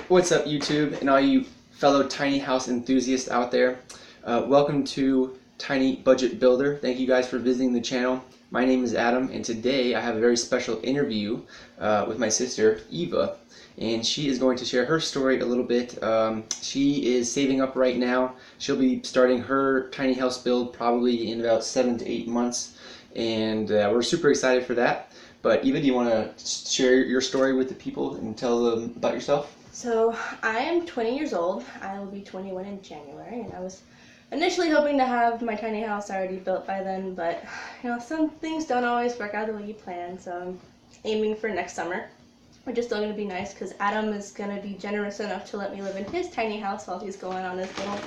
What's up, YouTube, and all you fellow tiny house enthusiasts out there? Welcome to Tiny Budget Builder. Thank you guys for visiting the channel. My name is Adam, and today I have a very special interview with my sister, Eva, and she is going to share her story a little bit. She is saving up right now. She'll be starting her tiny house build probably in about 7 to 8 months, and we're super excited for that. But Eva, do you want to share your story with the people and tell them about yourself? So I am 20 years old. I will be 21 in January, and I was initially hoping to have my tiny house already built by then, but some things don't always work out the way you plan, so I'm aiming for next summer, which is still going to be nice because Adam is going to be generous enough to let me live in his tiny house while he's going on his little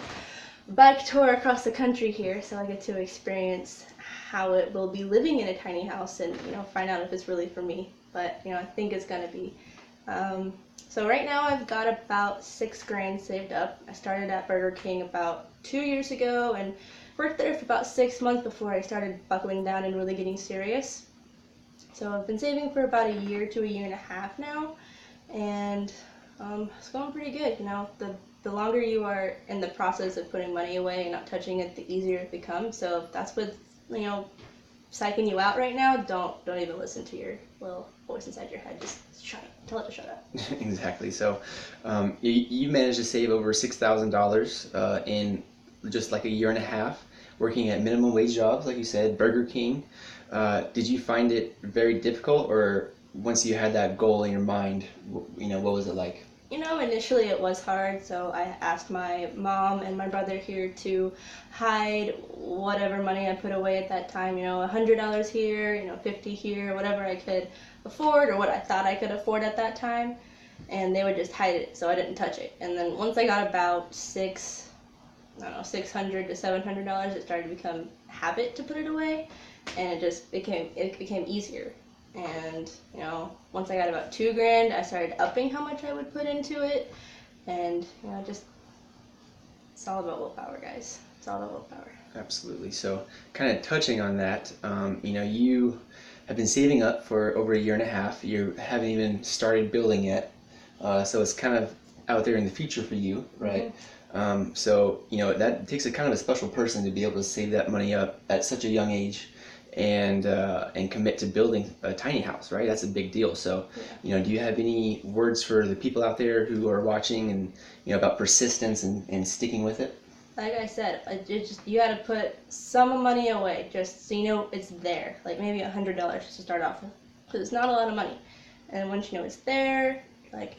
bike tour across the country here, so I get to experience how it will be living in a tiny house and find out if it's really for me. But I think it's going to be. So right now I've got about $6,000 saved up. I started at Burger King about 2 years ago and worked there for about 6 months before I started buckling down and really getting serious. So I've been saving for about a year to a year and a half now, and it's going pretty good. The longer you are in the process of putting money away and not touching it, the easier it becomes. So if that's what's psyching you out right now, don't even listen to your little voice inside your head. Just shut up. Tell it to shut up. Exactly. So you managed to save over $6,000 in just like a year and a half, working at minimum wage jobs, like you said, Burger King. Did you find it very difficult, or once you had that goal in your mind, what was it like? Initially it was hard, so I asked my mom and my brother here to hide whatever money I put away at that time, $100 here, $50 here, whatever I could afford or what I thought I could afford at that time, and they would just hide it, so I didn't touch it. And then once I got about $600 to $700, it started to become a habit to put it away, and it became easier. And once I got about $2,000, I started upping how much I would put into it, and it's all about willpower, guys. It's all about willpower. Absolutely. So kind of touching on that, you have been saving up for over a year and a half. You haven't even started building yet, so it's kind of out there in the future for you, right? Mm-hmm. So that takes a kind of a special person to be able to save that money up at such a young age and commit to building a tiny house, right? That's a big deal. So do you have any words for the people out there who are watching and about persistence and sticking with it? Like I said, you got to put some money away just so it's there, like maybe $100 just to start off with, because it's not a lot of money. And once it's there, and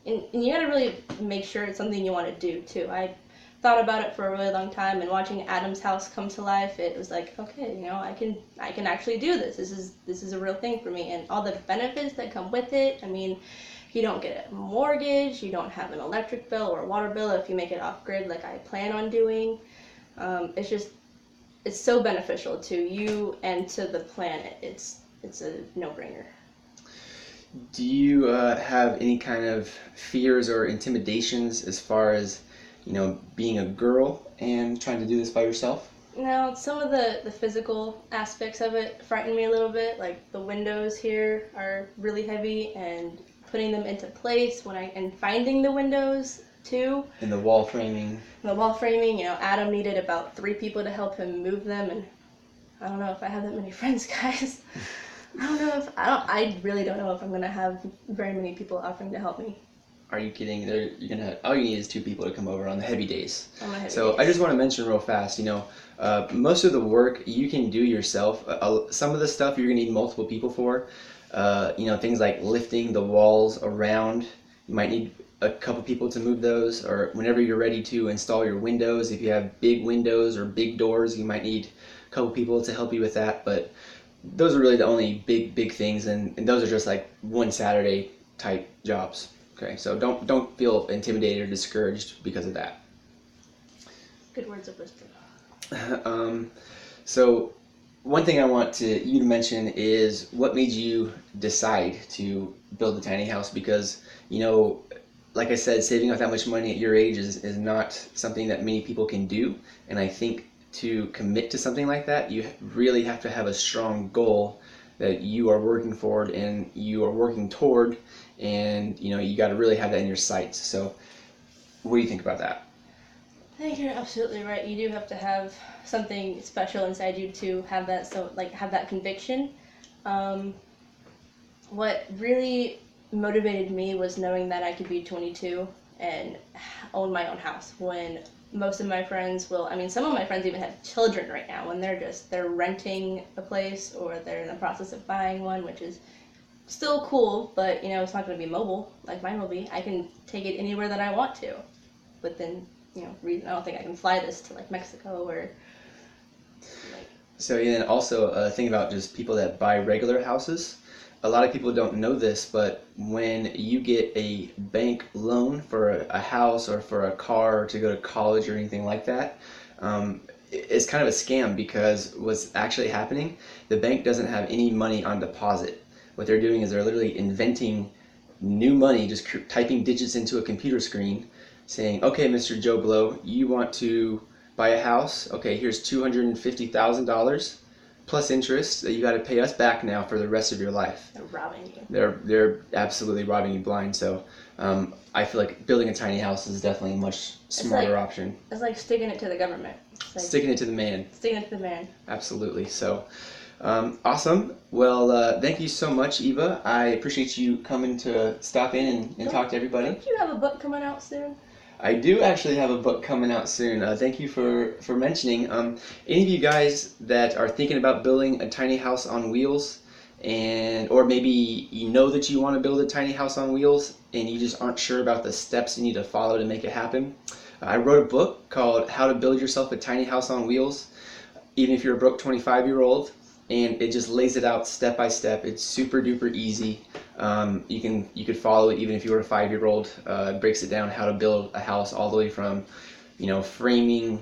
you got to really make sure it's something you want to do too. I thought about it for a really long time, and watching Adam's house come to life, it was like, okay, I can actually do this. This is a real thing for me, and all the benefits that come with it. I mean, you don't get a mortgage, you don't have an electric bill or a water bill if you make it off grid like I plan on doing. It's so beneficial to you and to the planet. It's a no-brainer. Do you have any kind of fears or intimidations as far as being a girl and trying to do this by yourself? Now, some of the physical aspects of it frighten me a little bit. Like the windows here are really heavy, and putting them into place and finding the windows too. And the wall framing. Adam needed about 3 people to help him move them, and I don't know if I have that many friends, guys. I really don't know if I'm gonna have very many people offering to help me. Are you kidding? All you need is 2 people to come over on the heavy days. So I just want to mention real fast, most of the work you can do yourself. Some of the stuff you're gonna need multiple people for. Things like lifting the walls around. You might need a couple people to move those, or whenever you're ready to install your windows. If you have big windows or big doors, you might need a couple people to help you with that. But those are really the only big things, and those are just like one Saturday type jobs. Okay, so don't feel intimidated or discouraged because of that. Good words of wisdom. So one thing I want you to mention is what made you decide to build a tiny house, because like I said, saving up that much money at your age is not something that many people can do, and I think to commit to something like that, you really have to have a strong goal that you are working forward and you are working toward, and you got to really have that in your sights. So what do you think about that? I think you're absolutely right. You do have to have something special inside you to have that, so like have that conviction. What really motivated me was knowing that I could be 22 and own my own house when most of my friends will, I mean, some of my friends even have children right now when they're renting a place or they're in the process of buying one, which is still cool, but it's not going to be mobile like mine will be. I can take it anywhere that I want to within, reason. I don't think I can fly this to like Mexico or like. So and also a thing about just people that buy regular houses. A lot of people don't know this, but when you get a bank loan for a house or for a car or to go to college or anything like that, it's kind of a scam, because what's actually happening, the bank doesn't have any money on deposit. What they're doing is they're literally inventing new money, just typing digits into a computer screen, saying, okay, Mr. Joe Blow, you want to buy a house? Okay, here's $250,000. Plus interest that you got to pay us back now for the rest of your life. They're robbing you. They're absolutely robbing you blind. So I feel like building a tiny house is definitely a much smarter option. It's like sticking it to the government. Like sticking it to the man. Sticking it to the man. Absolutely. So awesome. Well, thank you so much, Eva. I appreciate you coming to stop in and talk to everybody. Don't you have a book coming out soon? I do actually have a book coming out soon. Thank you for mentioning. Any of you guys that are thinking about building a tiny house on wheels, or maybe you know that you want to build a tiny house on wheels and you just aren't sure about the steps you need to follow to make it happen, I wrote a book called How to Build Yourself a Tiny House on Wheels, even if you're a broke 25-year-old, and it just lays it out step by step. It's super duper easy. You could follow it even if you were a 5-year-old. It breaks it down how to build a house all the way from, framing,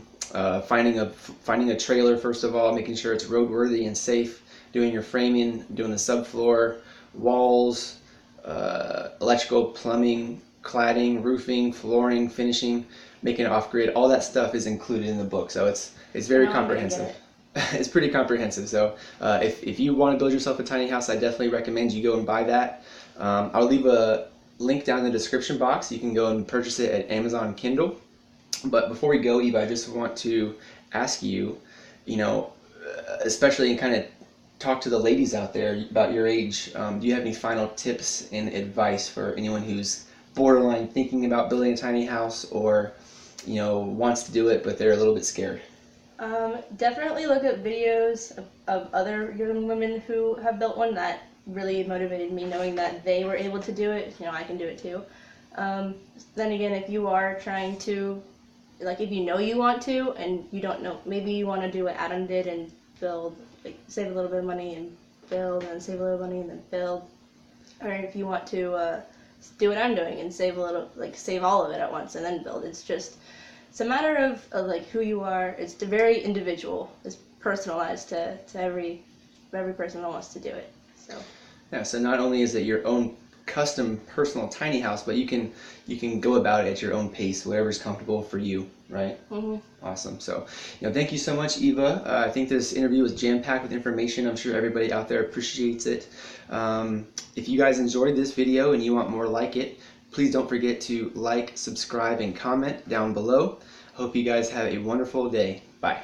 finding a trailer first of all, making sure it's roadworthy and safe, doing your framing, doing the subfloor, walls, electrical, plumbing, cladding, roofing, flooring, finishing, making it off grid. All that stuff is included in the book, so it's very comprehensive. It's pretty comprehensive. So if you want to build yourself a tiny house, I definitely recommend you go and buy that. I'll leave a link down in the description box. You can go and purchase it at Amazon Kindle. But before we go, Eva, I just want to ask you, especially and kind of talk to the ladies out there about your age. Do you have any final tips and advice for anyone who's borderline thinking about building a tiny house, or wants to do it but they're a little bit scared? Definitely look at videos of other young women who have built one. That really motivated me, knowing that they were able to do it. I can do it too. Then again, if you are trying to, like, if you want to and you don't know, maybe you want to do what Adam did and build, like, save a little bit of money and build, and save a little money and then build. Or if you want to do what I'm doing and save a little, like, save all of it at once and then build. It's a matter of like who you are. It's very individual. It's personalized to every person that wants to do it. So yeah. So not only is it your own custom personal tiny house, but you can go about it at your own pace, whatever's comfortable for you, right? Mm-hmm. Awesome. So thank you so much, Eva. I think this interview was jam-packed with information. I'm sure everybody out there appreciates it. If you guys enjoyed this video and you want more like it, please don't forget to like, subscribe, and comment down below. Hope you guys have a wonderful day. Bye.